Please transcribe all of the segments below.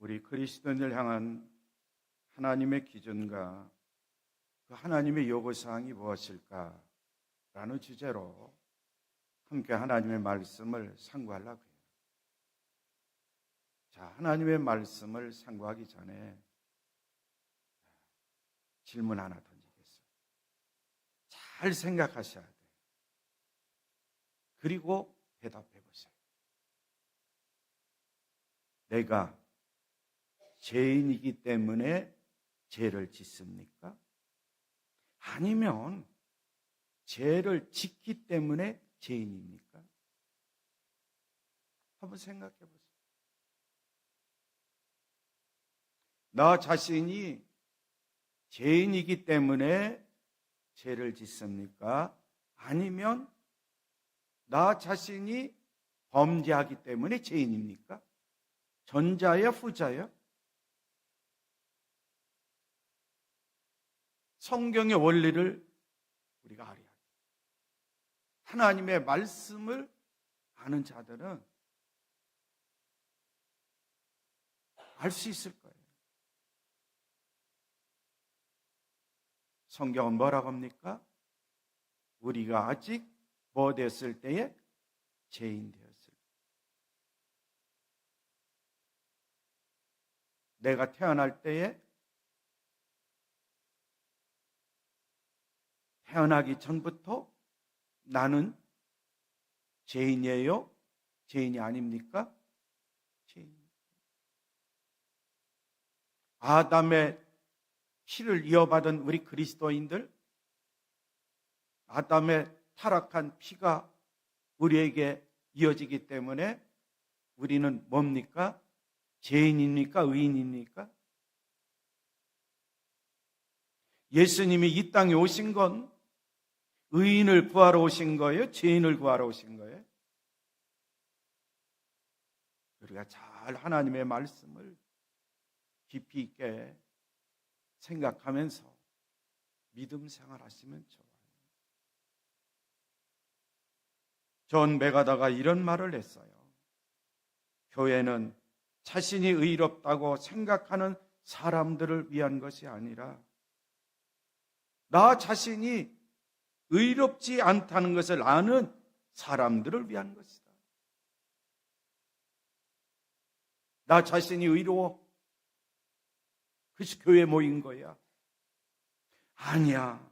우리 그리스도인을 향한 하나님의 기준과 그 하나님의 요구사항이 무엇일까라는 주제로 함께 하나님의 말씀을 상고하려고 해요. 자, 하나님의 말씀을 상고하기 전에 질문 하나 던지겠어요. 잘 생각하셔야 돼요. 그리고 대답해 보세요. 내가 죄인이기 때문에 죄를 짓습니까? 아니면 죄를 짓기 때문에 죄인입니까? 한번 생각해 보세요. 나 자신이 죄인이기 때문에 죄를 짓습니까? 아니면 나 자신이 범죄하기 때문에 죄인입니까? 전자야, 후자야? 성경의 원리를 우리가 알아야 해요. 하나님의 말씀을 아는 자들은 알 수 있을 거예요. 성경은 뭐라고 합니까? 우리가 아직 뭐 됐을 때에? 죄인 되었을 때. 내가 태어날 때에 태어나기 전부터 나는 죄인이에요? 죄인이 아닙니까? 죄인. 아담의 피를 이어받은 우리 그리스도인들, 아담의 타락한 피가 우리에게 이어지기 때문에 우리는 뭡니까? 죄인입니까? 의인입니까? 예수님이 이 땅에 오신 건 의인을 구하러 오신 거예요? 죄인을 구하러 오신 거예요? 우리가 잘 하나님의 말씀을 깊이 있게 생각하면서 믿음 생활하시면 좋아요. 존 메가더가 이런 말을 했어요. 교회는 자신이 의롭다고 생각하는 사람들을 위한 것이 아니라 나 자신이 의롭지 않다는 것을 아는 사람들을 위한 것이다. 나 자신이 의로워. 그래서 교회에 모인 거야. 아니야.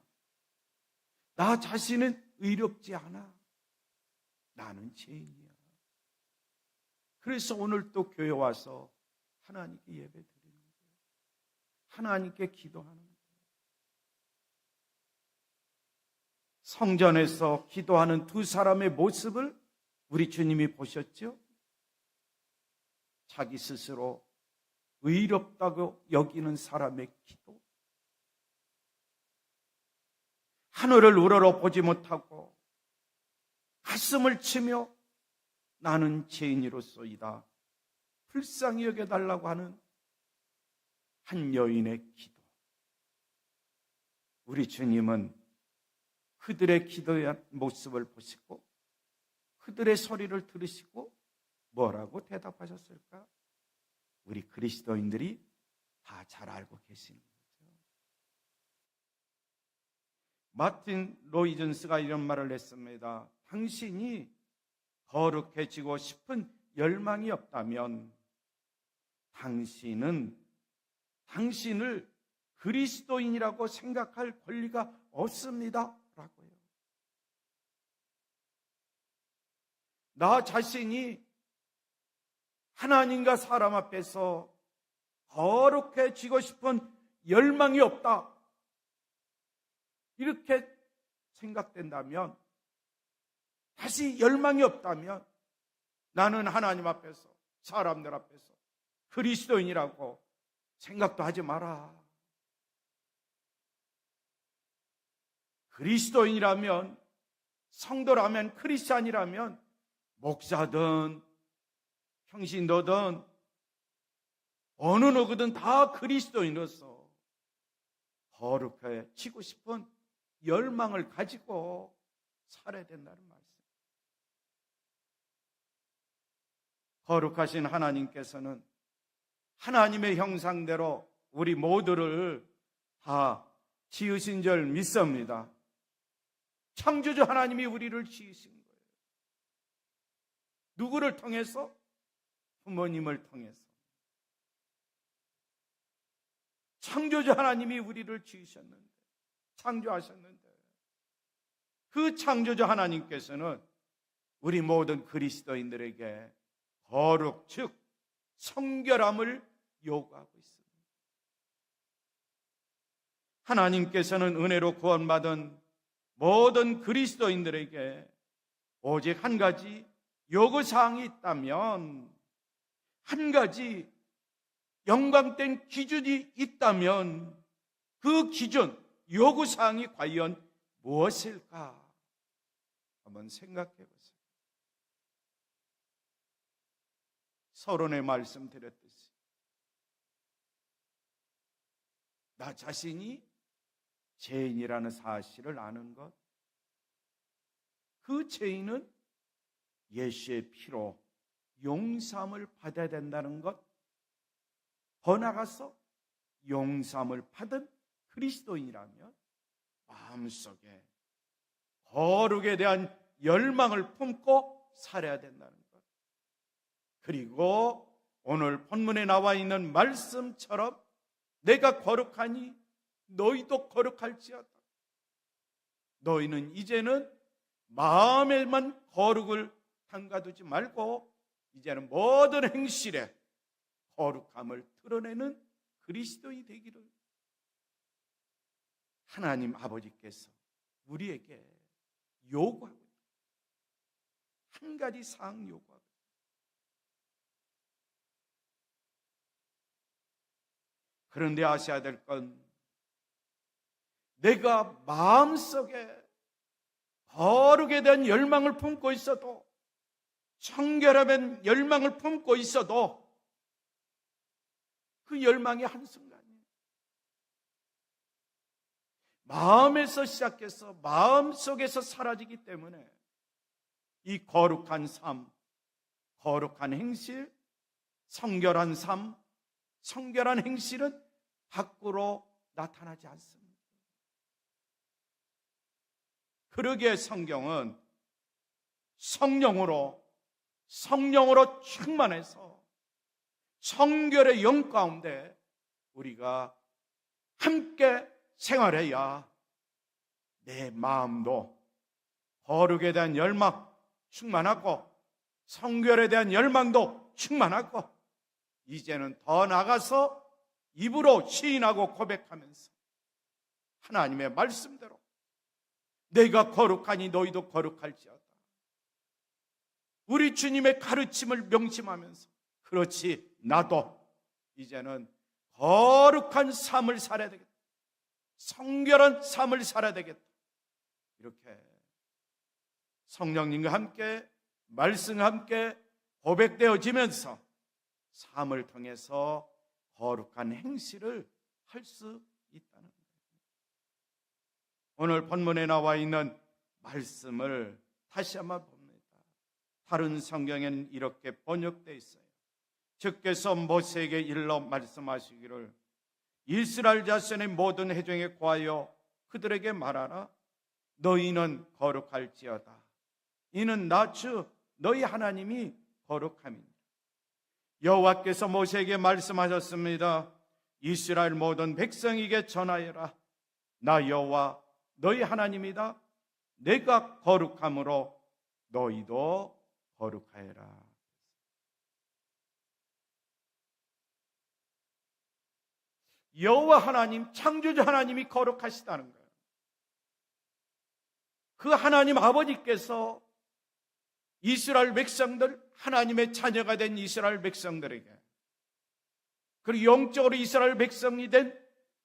나 자신은 의롭지 않아. 나는 죄인이야. 그래서 오늘 또 교회 와서 하나님께 예배 드리는 거예요. 하나님께 기도하는 거예요. 성전에서 기도하는 두 사람의 모습을 우리 주님이 보셨죠? 자기 스스로 의롭다고 여기는 사람의 기도. 하늘을 우러러 보지 못하고 가슴을 치며 나는 죄인이로소이다. 불쌍히 여겨달라고 하는 한 여인의 기도. 우리 주님은 그들의 기도의 모습을 보시고 그들의 소리를 들으시고 뭐라고 대답하셨을까? 우리 그리스도인들이 다 잘 알고 계시는 거죠. 마틴 로이존스가 이런 말을 했습니다. 당신이 거룩해지고 싶은 열망이 없다면 당신은 당신을 그리스도인이라고 생각할 권리가 없습니다. 라고요. 나 자신이 하나님과 사람 앞에서 거룩해지고 싶은 열망이 없다. 이렇게 생각된다면, 다시 열망이 없다면 나는 하나님 앞에서, 사람들 앞에서 그리스도인이라고 생각도 하지 마라. 그리스도인이라면, 성도라면, 크리스찬이라면 목사든 평신도든 어느 누구든 다 그리스도인으로서 거룩해지고 싶은 열망을 가지고 살아야 된다는 말씀. 거룩하신 하나님께서는 하나님의 형상대로 우리 모두를 다 지으신 줄 믿습니다. 창조주 하나님이 우리를 지으신 거예요. 누구를 통해서? 부모님을 통해서. 창조주 하나님이 우리를 지으셨는데, 창조하셨는데, 그 창조주 하나님께서는 우리 모든 그리스도인들에게 거룩, 즉 성결함을 요구하고 있습니다. 하나님께서는 은혜로 구원받은 모든 그리스도인들에게 오직 한 가지 요구사항이 있다면, 한 가지 영광된 기준이 있다면 그 기준, 요구사항이 과연 무엇일까? 한번 생각해 보세요. 서론에 말씀드렸듯이 나 자신이 죄인이라는 사실을 아는 것, 그 죄인은 예수의 피로 용서함을 받아야 된다는 것, 더 나아가서 용서함을 받은 그리스도인이라면 마음속에 거룩에 대한 열망을 품고 살아야 된다는 것, 그리고 오늘 본문에 나와 있는 말씀처럼 내가 거룩하니 너희도 거룩할지어다. 너희는 이제는 마음에만 거룩을 담가두지 말고 이제는 모든 행실에 거룩함을 드러내는 그리스도인이 되기를 하나님 아버지께서 우리에게 요구하고 있다. 한 가지 사항 요구하고 있다. 그런데 아셔야 될 건, 내가 마음속에 거룩에 대한 열망을 품고 있어도, 청결함의 열망을 품고 있어도 그 열망이 한순간이에요. 마음에서 시작해서 마음속에서 사라지기 때문에 이 거룩한 삶, 거룩한 행실, 성결한 삶, 성결한 행실은 밖으로 나타나지 않습니다. 그러기에 성경은 성령으로 충만해서 성결의 영 가운데 우리가 함께 생활해야 내 마음도 거룩에 대한 열망 충만하고 성결에 대한 열망도 충만하고, 이제는 더 나아가서 입으로 시인하고 고백하면서 하나님의 말씀대로 내가 거룩하니 너희도 거룩할지어다. 우리 주님의 가르침을 명심하면서, 그렇지, 나도 이제는 거룩한 삶을 살아야 되겠다, 성결한 삶을 살아야 되겠다, 이렇게 성령님과 함께 말씀과 함께 고백되어지면서 삶을 통해서 거룩한 행실을 할 수 있다는 거예요. 오늘 본문에 나와 있는 말씀을 다시 한번 봅니다. 다른 성경에는 이렇게 번역되어 있어요. 주께서 모세에게 일러 말씀하시기를, 이스라엘 자손의 모든 회중에 구하여 그들에게 말하라. 너희는 거룩할지어다. 이는 나 주 너희 하나님이 거룩함이니라. 여호와께서 모세에게 말씀하셨습니다. 이스라엘 모든 백성에게 전하여라. 나 여호와 너희 하나님이다. 내가 거룩함으로 너희도 거룩하여라. 여호와 하나님, 창조주 하나님이 거룩하시다는 거예요. 그 하나님 아버지께서 이스라엘 백성들, 하나님의 자녀가 된 이스라엘 백성들에게, 그리고 영적으로 이스라엘 백성이 된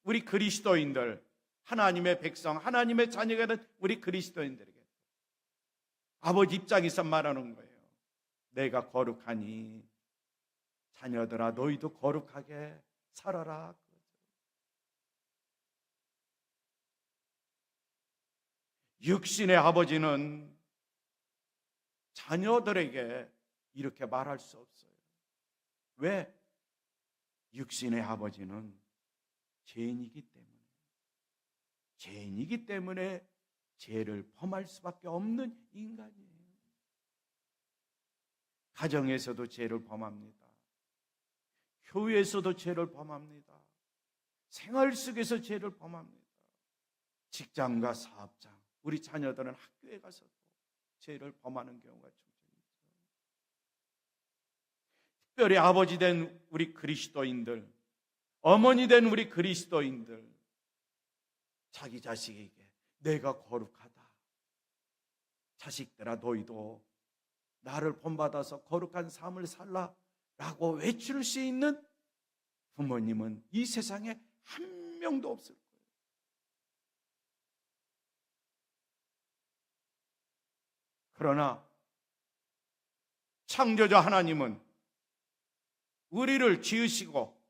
우리 그리스도인들, 하나님의 백성, 하나님의 자녀가 된 우리 그리스도인들에게 아버지 입장에서 말하는 거예요. 내가 거룩하니 자녀들아 너희도 거룩하게 살아라. 육신의 아버지는 자녀들에게 이렇게 말할 수 없어요. 왜? 육신의 아버지는 죄인이기 때문에 죄를 범할 수밖에 없는 인간이에요. 가정에서도 죄를 범합니다. 교회에서도 죄를 범합니다. 생활 속에서 죄를 범합니다. 직장과 사업장, 우리 자녀들은 학교에 가서도 죄를 범하는 경우가 종종 있죠. 특별히 아버지 된 우리 그리스도인들, 어머니 된 우리 그리스도인들, 자기 자식에게 내가 거룩하다, 자식들아 너희도 나를 본받아서 거룩한 삶을 살라 라고 외칠 수 있는 부모님은 이 세상에 한 명도 없을 거예요. 그러나 창조자 하나님은 우리를 지으시고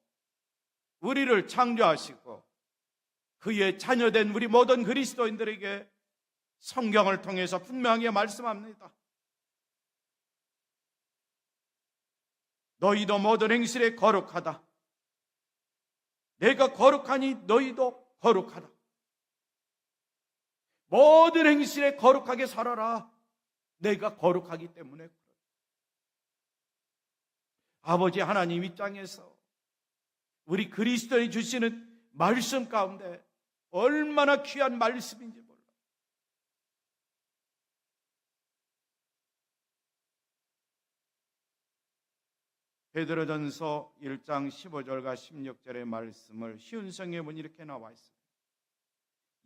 우리를 창조하시고 그의 자녀된 우리 모든 그리스도인들에게 성경을 통해서 분명하게 말씀합니다. 너희도 모든 행실에 거룩하다. 내가 거룩하니 너희도 거룩하다. 모든 행실에 거룩하게 살아라. 내가 거룩하기 때문에. 아버지 하나님 입장에서 우리 그리스도에 주시는 말씀 가운데 얼마나 귀한 말씀인지 몰라. 베드로전서 1장 15절과 16절의 말씀을 쉬운 성경에 이렇게 나와 있습니다.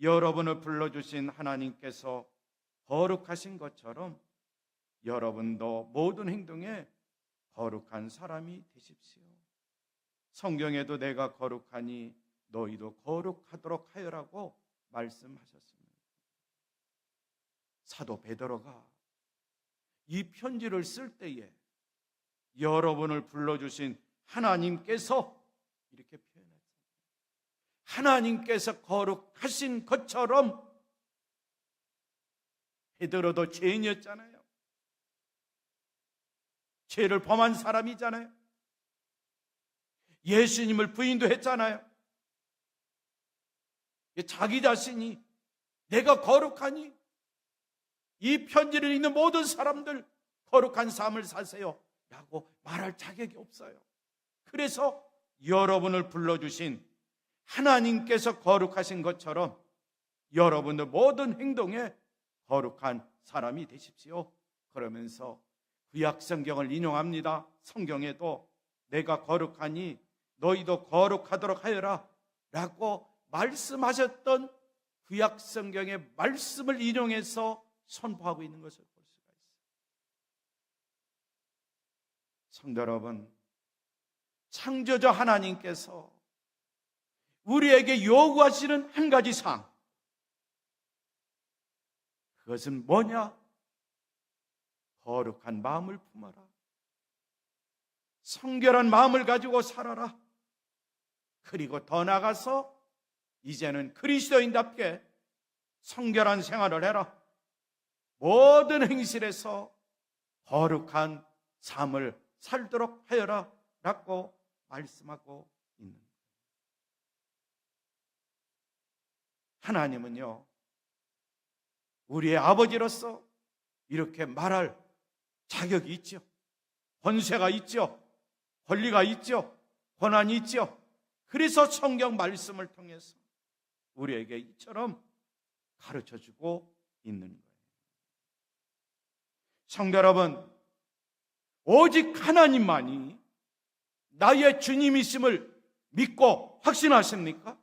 여러분을 불러주신 하나님께서 거룩하신 것처럼 여러분도 모든 행동에 거룩한 사람이 되십시오. 성경에도 내가 거룩하니 너희도 거룩하도록 하여라고 말씀하셨습니다. 사도 베드로가 이 편지를 쓸 때에 여러분을 불러주신 하나님께서 이렇게 표현했어요. 하나님께서 거룩하신 것처럼. 베드로도 죄인이었잖아요. 죄를 범한 사람이잖아요. 예수님을 부인도 했잖아요. 자기 자신이 내가 거룩하니 이 편지를 읽는 모든 사람들 거룩한 삶을 사세요 라고 말할 자격이 없어요. 그래서 여러분을 불러주신 하나님께서 거룩하신 것처럼 여러분들 모든 행동에 거룩한 사람이 되십시오. 그러면서 구약 성경을 인용합니다. 성경에도 내가 거룩하니 너희도 거룩하도록 하여라 라고 말씀하셨던 구약 성경의 말씀을 인용해서 선포하고 있는 것을 볼 수가 있어요. 성도 여러분, 창조자 하나님께서 우리에게 요구하시는 한 가지 사항, 그것은 뭐냐? 거룩한 마음을 품어라. 성결한 마음을 가지고 살아라. 그리고 더 나아가서 이제는 그리스도인답게 성결한 생활을 해라. 모든 행실에서 거룩한 삶을 살도록 하여라 라고 말씀하고 있는 거예요. 하나님은요, 우리의 아버지로서 이렇게 말할 자격이 있죠. 권세가 있죠. 권리가 있죠. 권한이 있죠. 그래서 성경 말씀을 통해서 우리에게 이처럼 가르쳐주고 있는 거예요. 성도 여러분, 오직 하나님만이 나의 주님이심을 믿고 확신하십니까?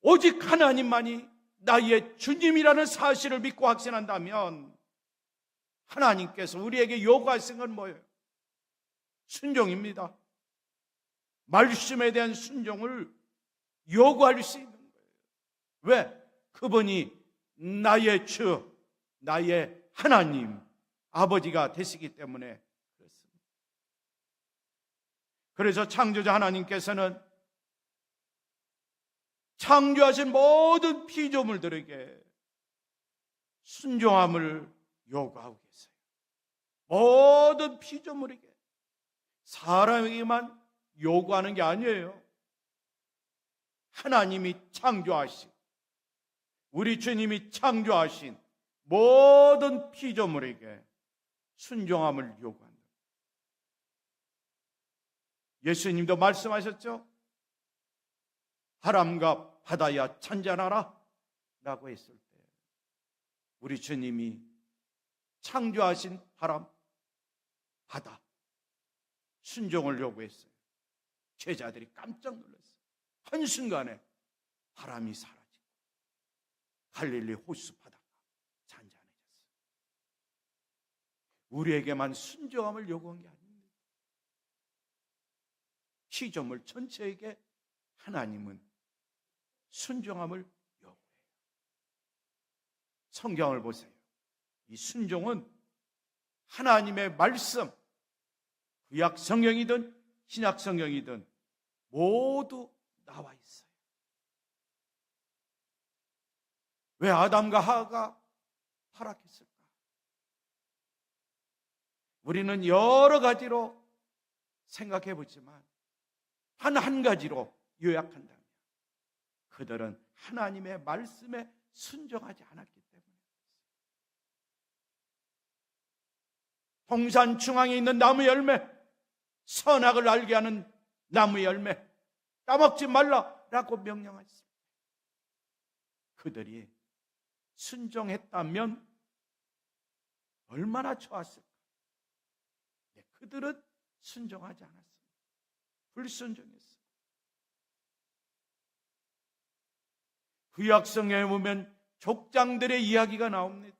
오직 하나님만이 나의 주님이라는 사실을 믿고 확신한다면 하나님께서 우리에게 요구하신 건 뭐예요? 순종입니다. 말씀에 대한 순종을 요구할 수 있는 거예요. 왜? 그분이 나의 주, 나의 하나님, 아버지가 되시기 때문에 그렇습니다. 그래서 창조자 하나님께서는 창조하신 모든 피조물들에게 순종함을 요구하고 계세요. 모든 피조물에게, 사람에게만 요구하는 게 아니에요. 하나님이 창조하신, 우리 주님이 창조하신 모든 피조물에게 순종함을 요구한다. 예수님도 말씀하셨죠? 바람과 바다야 잔잔하라 라고 했을 때 우리 주님이 창조하신 바람, 바다, 순종을 요구했어요. 제자들이 깜짝 놀랐어요. 한순간에 바람이 사라지고 갈릴리 호수 바다가 잔잔해졌어요. 우리에게만 순종함을 요구한 게 아닙니다. 피조물 전체에게 하나님은 순종함을 요구해요. 성경을 보세요. 이 순종은 하나님의 말씀, 구약 성경이든 신약 성경이든 모두 나와 있어요. 왜 아담과 하와가 타락했을까? 우리는 여러 가지로 생각해 보지만 한 가지로 요약한다면 그들은 하나님의 말씀에 순종하지 않았기 때문에 동산 중앙에 있는 나무 열매, 선악을 알게 하는 나무 열매 따먹지 말라라고 명령했습니다. 그들이 순종했다면 얼마나 좋았을까? 그들은 순종하지 않았습니다. 불순종했어요. 구약 성경에 보면 족장들의 이야기가 나옵니다.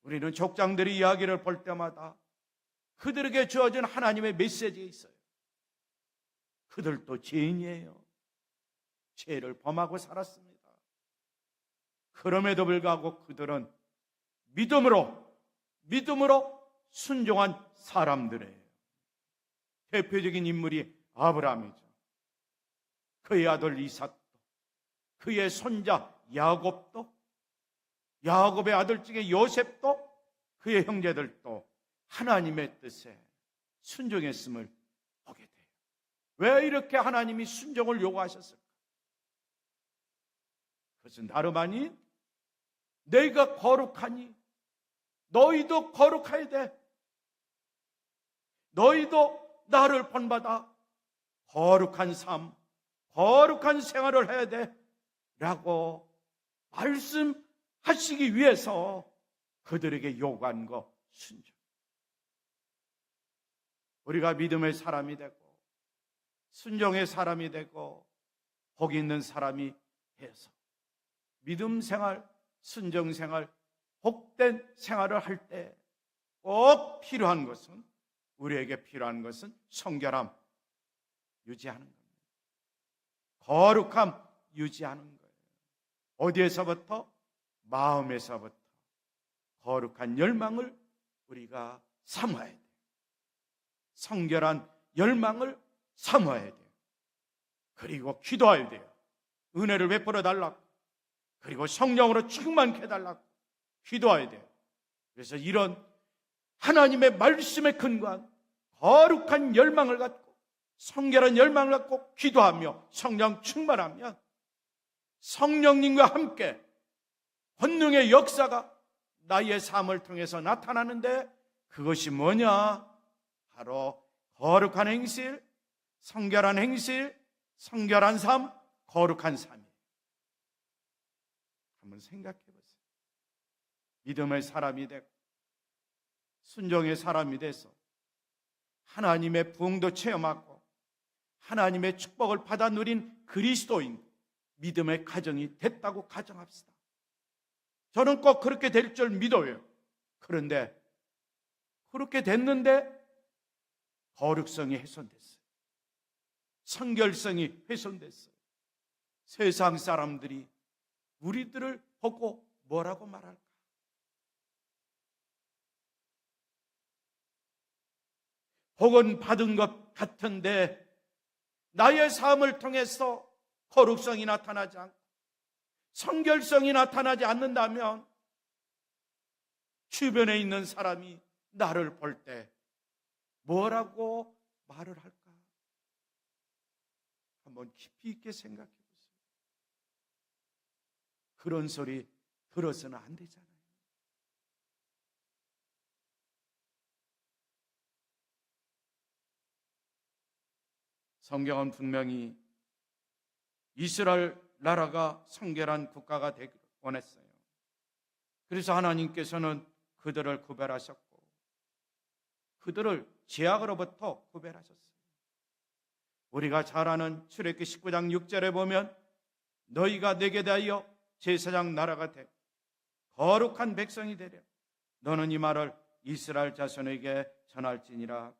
우리는 족장들의 이야기를 볼 때마다 그들에게 주어진 하나님의 메시지가 있어요. 그들도 죄인이에요. 죄를 범하고 살았습니다. 그럼에도 불구하고 그들은 믿음으로 순종한 사람들이에요. 대표적인 인물이 아브라함이죠. 그의 아들 이삭도, 그의 손자 야곱도, 야곱의 아들 중에 요셉도, 그의 형제들도 하나님의 뜻에 순종했음을 보게 돼요. 왜 이렇게 하나님이 순종을 요구하셨을까? 그것은 다름 아닌 내가 거룩하니 너희도 거룩해야 돼. 너희도 나를 본받아 거룩한 삶, 거룩한 생활을 해야 돼 라고 말씀하시기 위해서 그들에게 요구한 거 순종. 우리가 믿음의 사람이 되고 순종의 사람이 되고 복 있는 사람이 돼서 믿음 생활, 순종 생활, 복된 생활을 할 때 꼭 필요한 것은, 우리에게 필요한 것은 성결함 유지하는 겁니다. 거룩함 유지하는 거예요. 어디에서부터? 마음에서부터 거룩한 열망을 우리가 삼아야 돼요. 성결한 열망을 삼아야 돼요. 그리고 기도해야 돼요. 은혜를 베풀어 달라고, 그리고 성령으로 충만케 해달라고 기도해야 돼요. 그래서 이런 하나님의 말씀에 근거한 거룩한 열망을 갖고 성결한 열망을 갖고 기도하며 성령 충만하면 성령님과 함께 권능의 역사가 나의 삶을 통해서 나타나는데, 그것이 뭐냐? 바로 거룩한 행실, 성결한 행실, 성결한 삶, 거룩한 삶이에요. 한번 생각해 보세요. 믿음의 사람이 되고 순종의 사람이 돼서 하나님의 부흥도 체험하고 하나님의 축복을 받아 누린 그리스도인 믿음의 가정이 됐다고 가정합시다. 저는 꼭 그렇게 될 줄 믿어요. 그런데 그렇게 됐는데 거룩성이 훼손됐어요. 성결성이 훼손됐어요. 세상 사람들이 우리들을 보고 뭐라고 말할까? 복은 받은 것 같은데 나의 삶을 통해서 거룩성이 나타나지 않고 성결성이 나타나지 않는다면 주변에 있는 사람이 나를 볼 때 뭐라고 말을 할까? 한번 깊이 있게 생각해 보세요. 그런 소리 들어서는 안 되잖아요. 성경은 분명히 이스라엘 나라가 성결한 국가가 되기를 원했어요. 그래서 하나님께서는 그들을 구별하셨고 그들을 죄악으로부터 구별하셨어요. 우리가 잘 아는 출애굽기 19장 6절에 보면 너희가 내게 대하여 제사장 나라가 되 거룩한 백성이 되려 너는 이 말을 이스라엘 자손에게 전할지니라.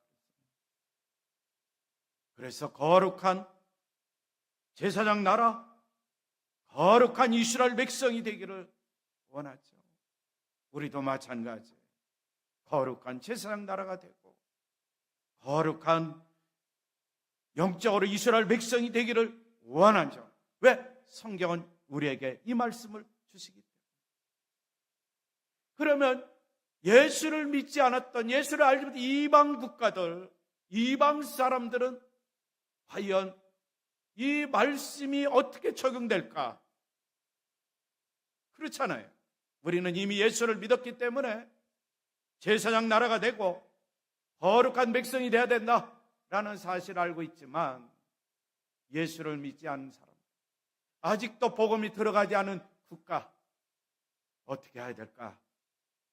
그래서 거룩한 제사장 나라, 거룩한 이스라엘 백성이 되기를 원하죠. 우리도 마찬가지예요. 거룩한 제사장 나라가 되고 거룩한 영적으로 이스라엘 백성이 되기를 원하죠. 왜? 성경은 우리에게 이 말씀을 주시기 때문에. 그러면 예수를 믿지 않았던, 예수를 알지 못한 이방 국가들, 이방 사람들은 과연 이 말씀이 어떻게 적용될까? 그렇잖아요. 우리는 이미 예수를 믿었기 때문에 제사장 나라가 되고 거룩한 백성이 되어야 된다라는 사실을 알고 있지만 예수를 믿지 않는 사람, 아직도 복음이 들어가지 않은 국가 어떻게 해야 될까?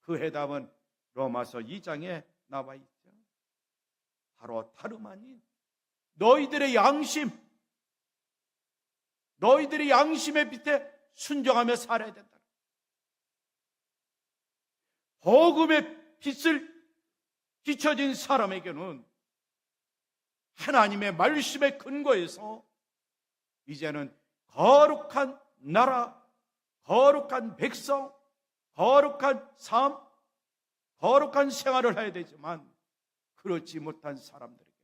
그 해답은 로마서 2장에 나와 있죠. 바로 다름 아닌 너희들의 양심, 너희들의 양심의 밑에 순종하며 살아야 된다. 복음의 빛을 비춰진 사람에게는 하나님의 말씀의 근거에서 이제는 거룩한 나라, 거룩한 백성, 거룩한 삶, 거룩한 생활을 해야 되지만 그렇지 못한 사람들에게는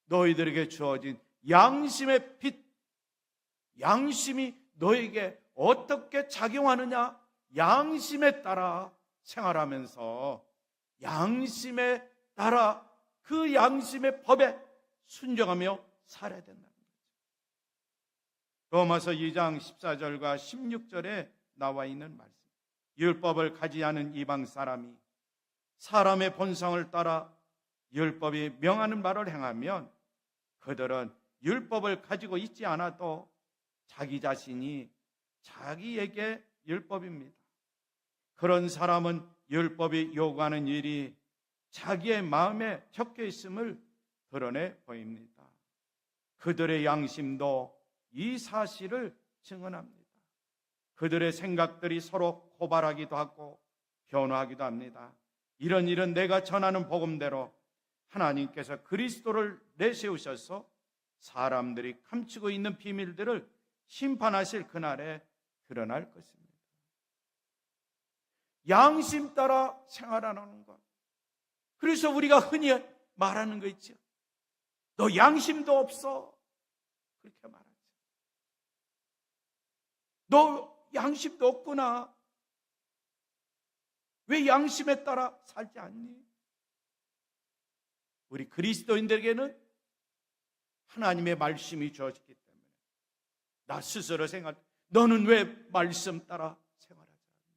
너희들에게 주어진 양심의 빛, 양심이 너에게 어떻게 작용하느냐, 양심에 따라 생활하면서 양심에 따라 그 양심의 법에 순종하며 살아야 된다는 거죠. 로마서 2장 14절과 16절에 나와 있는 말씀. 율법을 가지지 않은 이방 사람이 사람의 본성을 따라 율법이 명하는 바를 행하면 그들은 율법을 가지고 있지 않아도 자기 자신이 자기에게 율법입니다. 그런 사람은 율법이 요구하는 일이 자기의 마음에 적혀 있음을 드러내 보입니다. 그들의 양심도 이 사실을 증언합니다. 그들의 생각들이 서로 고발하기도 하고 변화하기도 합니다. 이런 일은 내가 전하는 복음대로 하나님께서 그리스도를 내세우셔서 사람들이 감추고 있는 비밀들을 심판하실 그날에 드러날 것입니다. 양심 따라 생활하는 것. 그래서 우리가 흔히 말하는 거 있죠. 너 양심도 없어. 그렇게 말하죠. 너 양심도 없구나. 왜 양심에 따라 살지 않니? 우리 그리스도인들에게는 하나님의 말씀이 주어졌기 때문에 나 스스로 생각, 너는 왜 말씀 따라 생활하지 않니?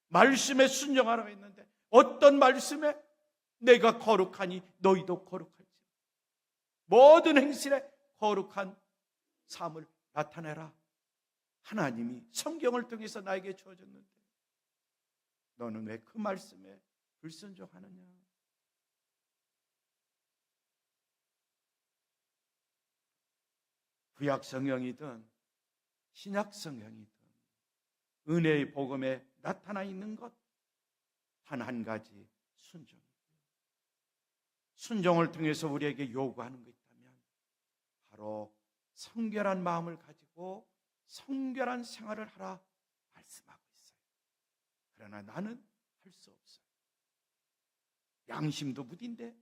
말씀에 순종하라고 했는데 어떤 말씀에? 내가 거룩하니 너희도 거룩하지. 모든 행실에 거룩한 삶을 나타내라. 하나님이 성경을 통해서 나에게 주어졌는데 너는 왜 그 말씀에 불순종하느냐? 구약 성경이든 신약 성경이든 은혜의 복음에 나타나 있는 것 단 한 가지, 순종이고요. 순종을 통해서 우리에게 요구하는 것 있다면 바로 성결한 마음을 가지고 성결한 생활을 하라 말씀하고 있어요. 그러나 나는 할 수 없어요. 양심도 무딘데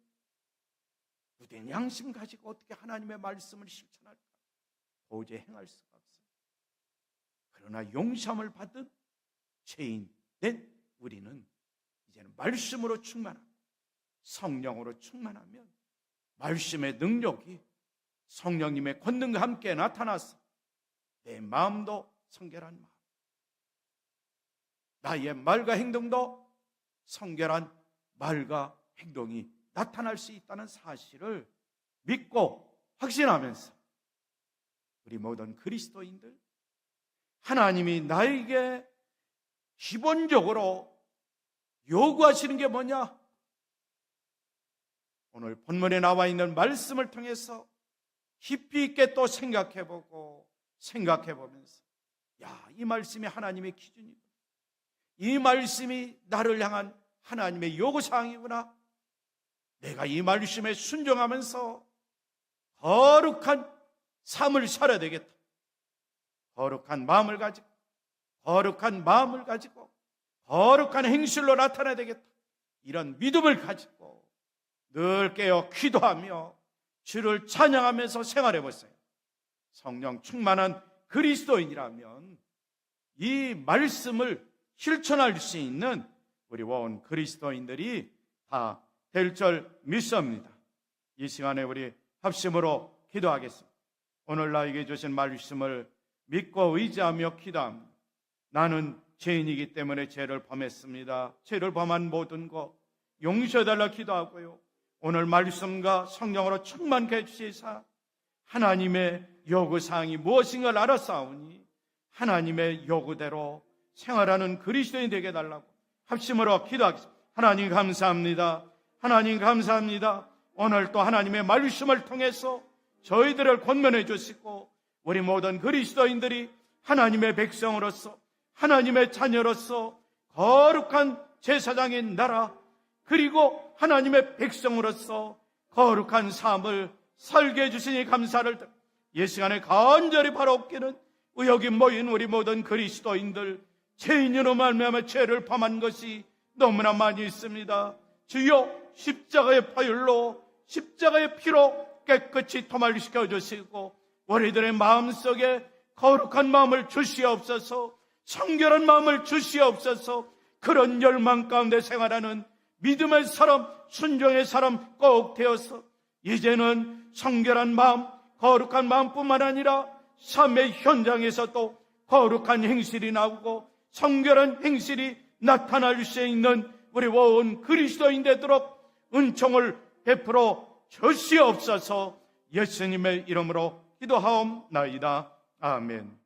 무딘 양심 가지고 어떻게 하나님의 말씀을 실천할까? 도저히 행할 수가 없어요. 그러나 용서함을 받은 죄인 된 우리는 이제는 말씀으로 충만하고 성령으로 충만하면 말씀의 능력이 성령님의 권능과 함께 나타나서 내 마음도 성결한 마음, 나의 말과 행동도 성결한 말과 행동이 나타날 수 있다는 사실을 믿고 확신하면서 우리 모든 그리스도인들, 하나님이 나에게 기본적으로 요구하시는 게 뭐냐? 오늘 본문에 나와 있는 말씀을 통해서 깊이 있게 또 생각해보면서 이 말씀이 하나님의 기준이구나, 이 말씀이 나를 향한 하나님의 요구사항이구나, 내가 이 말씀에 순종하면서 거룩한 삶을 살아야 되겠다, 거룩한 마음을 가지고 거룩한 행실로 나타나야 되겠다, 이런 믿음을 가지고 늘 깨어 기도하며 주를 찬양하면서 생활해 보세요. 성령 충만한 그리스도인이라면 이 말씀을 실천할 수 있는 우리 온 그리스도인들이 다 될 줄 믿습니다. 이 시간에 우리 합심으로 기도하겠습니다. 오늘 나에게 주신 말씀을 믿고 의지하며 기도합니다. 나는 죄인이기 때문에 죄를 범했습니다. 죄를 범한 모든 것 용서해달라 기도하고요, 오늘 말씀과 성령으로 충만케 해주시사 하나님의 요구사항이 무엇인가를 알았사오니 하나님의 요구대로 생활하는 그리스도인이 되게 해달라고 합심으로 기도하겠습니다. 하나님 감사합니다. 하나님 감사합니다. 오늘 또 하나님의 말씀을 통해서 저희들을 권면해 주시고 우리 모든 그리스도인들이 하나님의 백성으로서, 하나님의 자녀로서 거룩한 제사장인 나라, 그리고 하나님의 백성으로서 거룩한 삶을 살게 해주시니 감사를 드립니다. 이 시간에 간절히 바라옵기는 여기 모인 우리 모든 그리스도인들, 죄인으로 말미암아 죄를 범한 것이 너무나 많이 있습니다. 주여, 십자가의 파율로, 십자가의 피로 깨끗이 토말시켜 주시고 우리들의 마음속에 거룩한 마음을 주시옵소서, 성결한 마음을 주시옵소서. 그런 열망 가운데 생활하는 믿음의 사람, 순종의 사람 꼭 되어서 이제는 성결한 마음, 거룩한 마음뿐만 아니라 삶의 현장에서도 거룩한 행실이 나오고 성결한 행실이 나타날 수 있는 우리 온 그리스도인 되도록 은총을 베풀어 주시옵소서. 예수님의 이름으로 기도하옵나이다. 아멘.